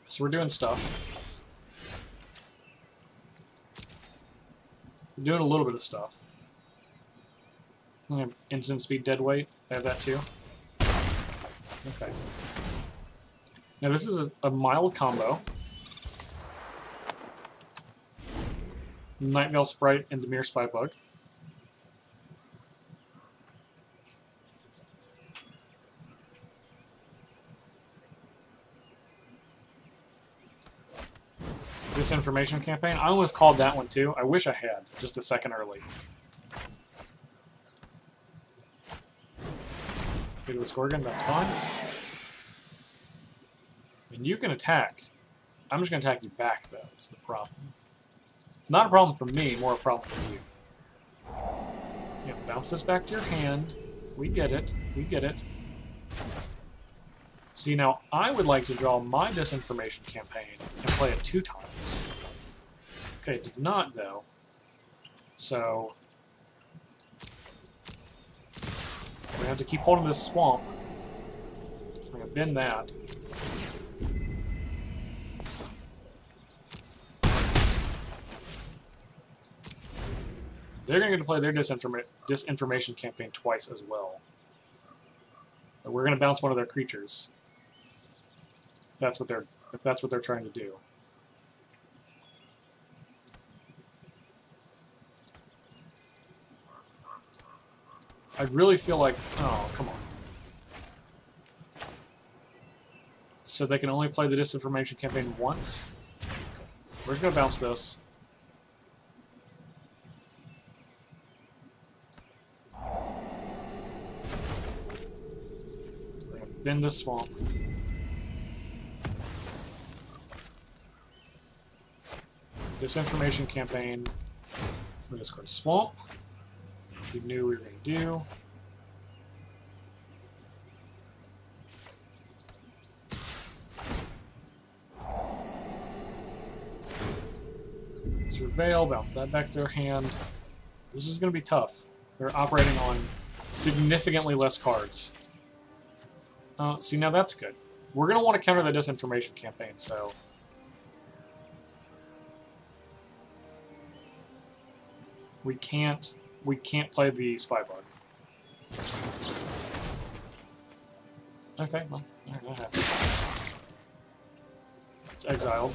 So we're doing stuff. We're doing a little bit of stuff. I have instant speed dead weight. I have that too. Okay. Now this is a mild combo. Night Veil Sprite and Dimir Spybug. Disinformation campaign. I almost called that one too. I wish I had, just a second early. Get the Scorpion, that's fine. And you can attack. I'm just going to attack you back, though, is the problem. Not a problem for me, more a problem for you. Yeah, bounce this back to your hand. We get it. We get it. See, now, I would like to draw my Disinformation campaign and play it 2 times. Okay, did not, though. So... we have to keep holding this swamp. I'm going to bend that. They're going to get to play their disinformation campaign twice as well. But we're going to bounce one of their creatures. If that's what they're trying to do. I really feel like... oh, come on. So they can only play the disinformation campaign once? Okay. We're just going to bounce this. We're going to bend this swamp. Disinformation campaign. We're going to discard swamp. We knew we were going to do. Surveil, bounce that back to their hand. This is going to be tough. They're operating on significantly less cards. See, now that's good. We're going to want to counter the disinformation campaign, so... we can't play the Spybug. Okay, well, that happens. It's exiled.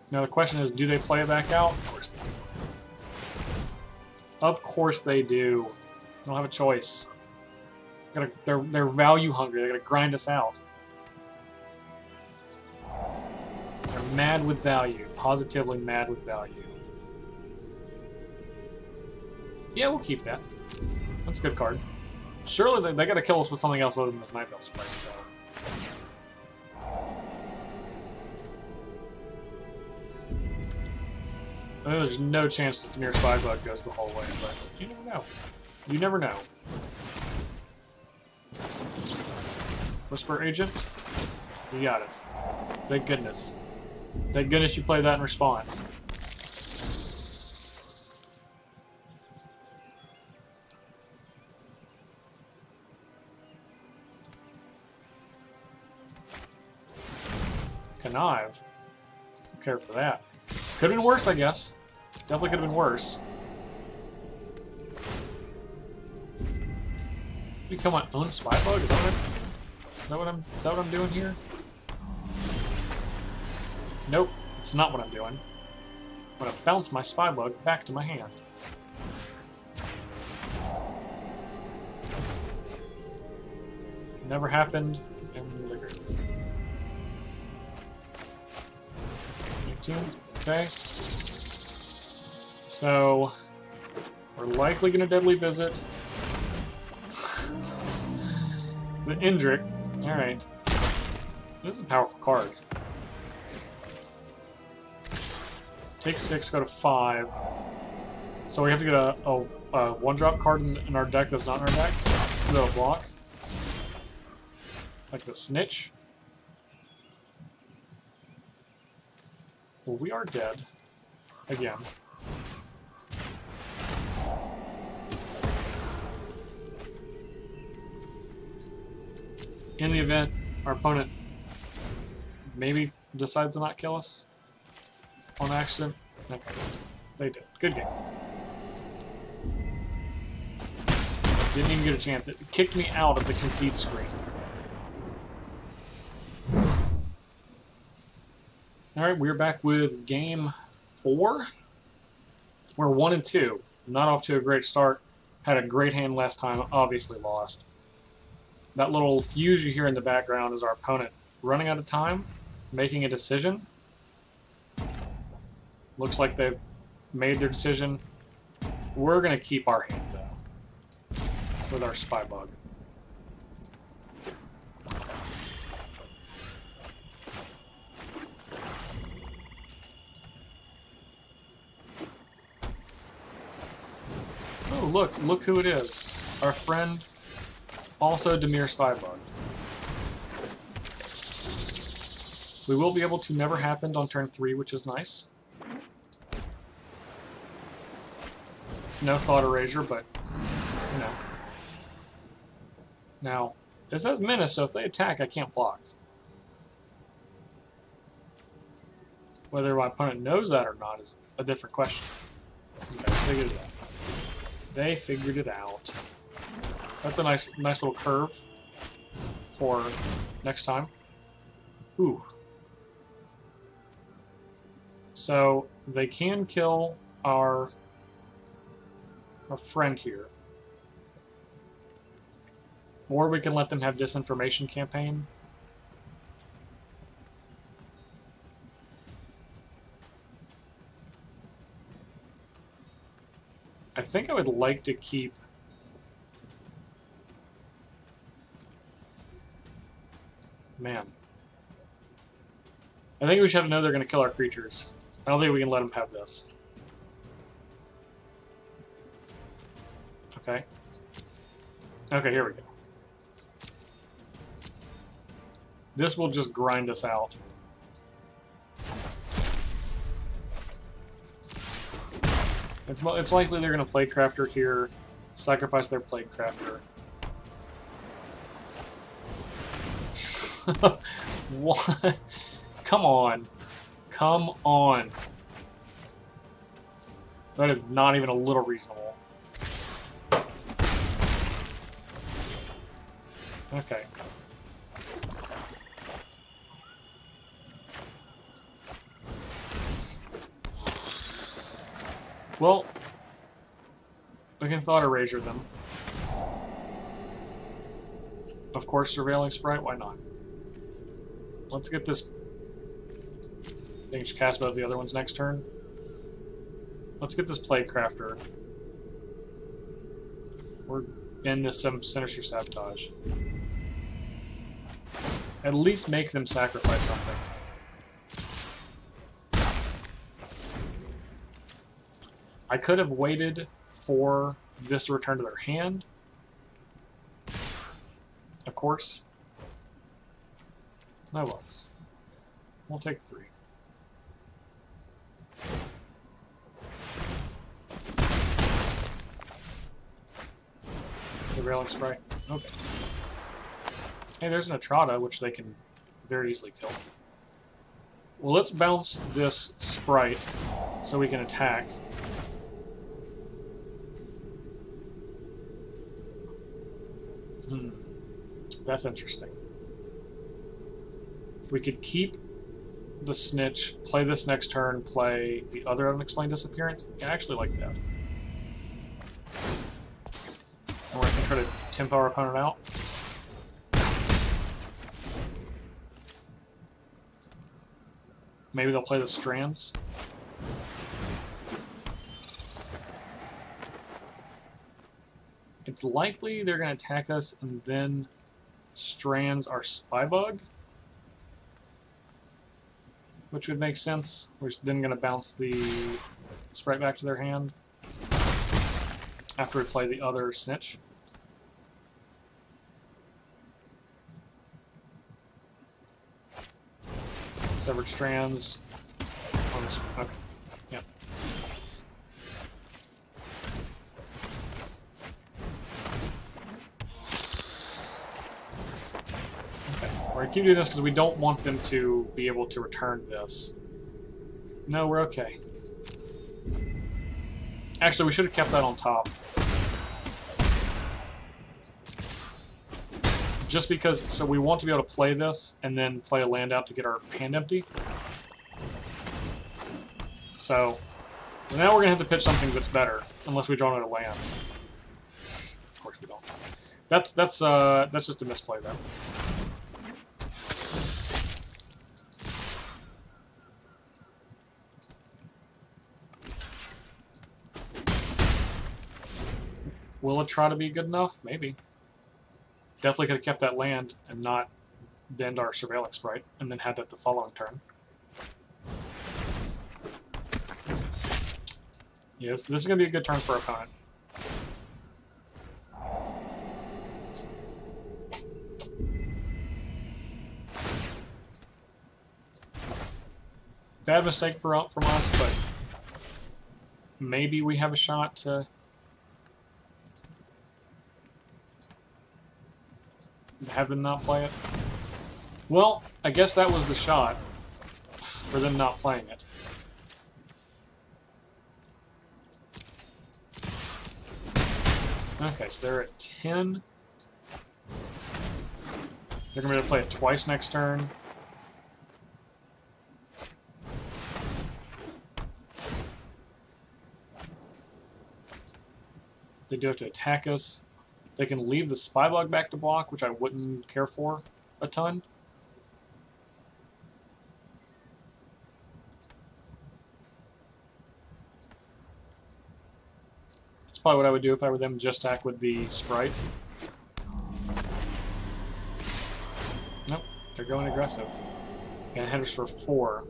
Now the question is, do they play it back out? Of course they do. Of course they do. They don't have a choice. They're value hungry. They're gonna grind us out. They're mad with value. Positively mad with value. Yeah, we'll keep that. That's a good card. Surely they gotta kill us with something else other than this Night Veil Sprite, so... There's no chance this Demir Spybug goes the whole way, but you never know. You never know. Whisper Agent? You got it. Thank goodness. Thank goodness you played that in response. Connive. Don't care for that. Could have been worse, I guess. Definitely could have been worse. Become my own Spybug? Is that what I'm doing here? Nope, it's not what I'm doing. I'm gonna bounce my Spybug back to my hand. Never happened in the group. 18. Okay. So, we're likely going to Deadly Visit. The Indrik. Alright. This is a powerful card. Take 6, go to 5. So we have to get a 1-drop card in our deck that's not in our deck. Do a block. Like the Snitch. Well, we are dead. Again. In the event our opponent maybe decides to not kill us on accident. Okay. They did. Good game. Didn't even get a chance. It kicked me out of the concede screen. Alright, we're back with game 4. We're 1-2. Not off to a great start. Had a great hand last time, obviously lost. That little fuse you hear in the background is our opponent running out of time, making a decision. Looks like they've made their decision. We're going to keep our hand, though, with our Spybug. Oh, look who it is. Our friend, also Demir Spybug. We will be able to Never Happened on turn 3, which is nice. No Thought Erasure, but, you know. Now, it says Menace, so if they attack, I can't block. Whether my opponent knows that or not is a different question. Okay, figured it out. They figured it out. That's a nice little curve for next time. Ooh. So they can kill our friend here. Or we can let them have Disinformation Campaign. I think I would like to keep... Man. I think we should know they're going to kill our creatures. I don't think we can let them have this. Okay. Okay, here we go. This will just grind us out. It's likely they're going to Plaguecrafter here, sacrifice their Plaguecrafter. What? Come on. Come on. That is not even a little reasonable. Okay. Well, we can Thought Erasure them. Of course, Surveilling Sprite, why not? Let's get this thing to cast both the other ones next turn. Let's get this Plague Crafter. We're in this some Sinister Sabotage. At least make them sacrifice something. I could have waited for this to return to their hand. Of course. No loss. We'll take 3. The Railing Sprite. Okay. Hey, there's an Etrata, which they can very easily kill. Well, let's bounce this Sprite so we can attack. That's interesting. We could keep the Snitch, play this next turn, play the other Unexplained Disappearance. I actually like that. And we're going to try to tempo our opponent out. Maybe they'll play the Strands. It's likely they're going to attack us and then Strands our Spybug, which would make sense. We're then going to bounce the Sprite back to their hand after we play the other Snitch. Severed Strands on this. Okay. Yeah. We're going to keep doing this because we don't want them to be able to return this. No, we're okay. Actually, we should have kept that on top. Just because, so we want to be able to play this and then play a land out to get our hand empty. So, now we're going to have to pitch something that's better, unless we draw another land. Of course we don't. That's just a misplay though. Will it try to be good enough? Maybe. Definitely could have kept that land and not bend our Surveilling Sprite, and then had that the following turn. Yes, this is going to be a good turn for our opponent. Bad mistake from us, but maybe we have a shot to have them not play it. Well, I guess that was the shot for them not playing it. Okay, so they're at 10. They're going to be able to play it twice next turn. They do have to attack us. They can leave the Spybug back to block, which I wouldn't care for a ton. That's probably what I would do if I were them, just attack with the Sprite. Nope, they're going aggressive. And headers for 4.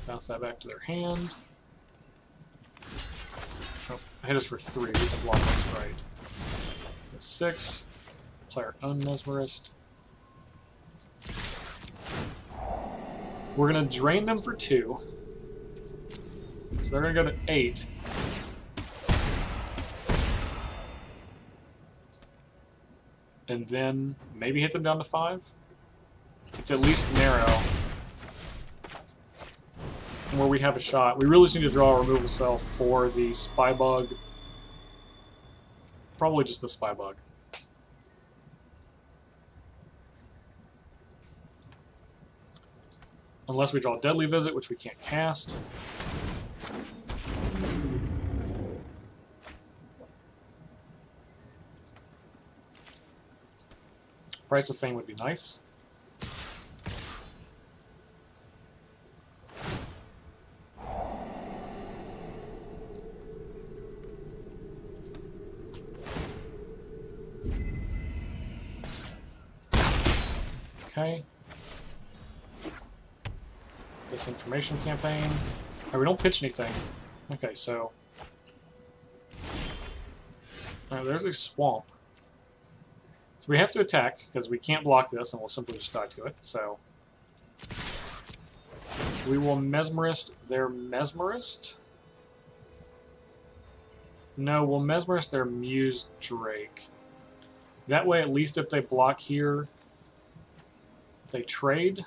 Bounce that back to their hand. Oh, hit us for 3. We can block this right. 6. Player Unmesmerist. We're going to drain them for 2. So they're going to go to 8. And then maybe hit them down to 5. It's at least narrow. Where we have a shot. We really just need to draw a removal spell for the Spybug. Probably just the Spybug. Unless we draw Deadly Visit, which we can't cast. Price of Fame would be nice. Okay. Disinformation campaign. Oh, we don't pitch anything. Okay, so... Alright, there's a swamp. So we have to attack, because we can't block this, and we'll simply just die to it, so... We will Mesmerist their Mesmerist? No, we'll Mesmerist their Muse Drake. That way, at least if they block here, they trade.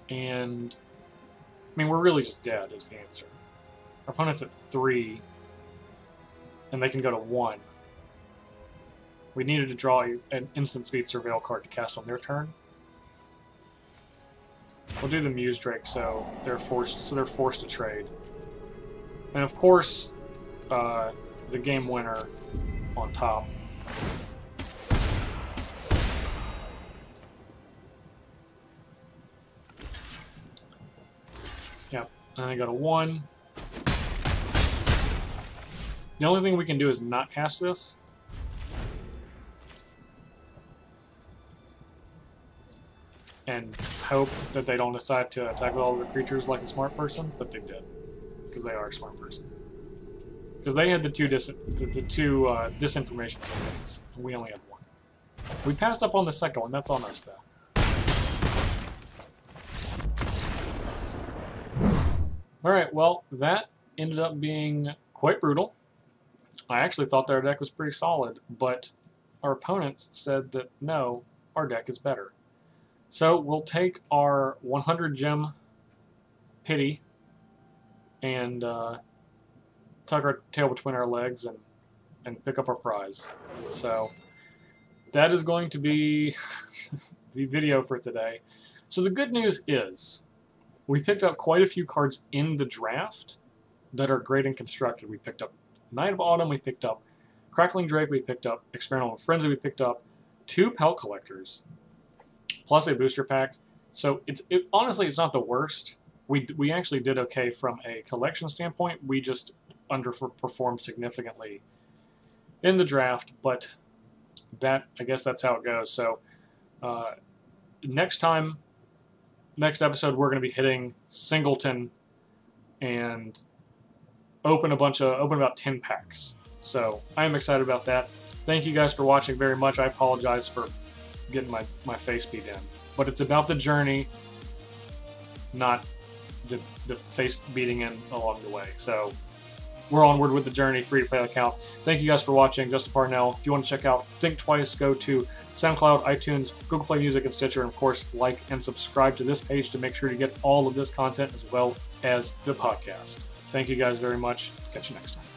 And, I mean, we're really just dead, is the answer. Our opponent's at 3, and they can go to 1. We needed to draw an instant speed surveil card to cast on their turn. We'll do the Muse Drake, so they're forced to trade. And of course, the game winner on top. Yep, and I got a 1. The only thing we can do is not cast this. And hope that they don't decide to attack with all the creatures like a smart person, but they did. Because they are a smart person. Because they had the two disinformation campaigns, and we only had 1. We passed up on the second one, that's on us though. Alright, well, that ended up being quite brutal. I actually thought their deck was pretty solid, but our opponents said that no, our deck is better. So we'll take our 100 gem pity and tuck our tail between our legs and pick up our prize. So that is going to be the video for today. So the good news is we picked up quite a few cards in the draft that are great and constructed. We picked up Knight of Autumn, we picked up Crackling Drake, we picked up Experimental Frenzy, we picked up 2 Pelt Collectors, plus a booster pack. So honestly, it's not the worst. We actually did okay from a collection standpoint. We just underperformed significantly in the draft, but I guess that's how it goes. So next episode, we're going to be hitting Singleton and open about 10 packs. So I am excited about that. Thank you guys for watching very much. I apologize for getting my face beat in, but it's about the journey, not the face beating in along the way. So we're onward with the journey. Free to play account. Thank you guys for watching. Justin Parnell. If you want to check out Thinktwice, go to SoundCloud, iTunes, Google Play Music, and Stitcher. And of course, like and subscribe to this page to make sure to get all of this content as well as the podcast. Thank you guys very much. Catch you next time.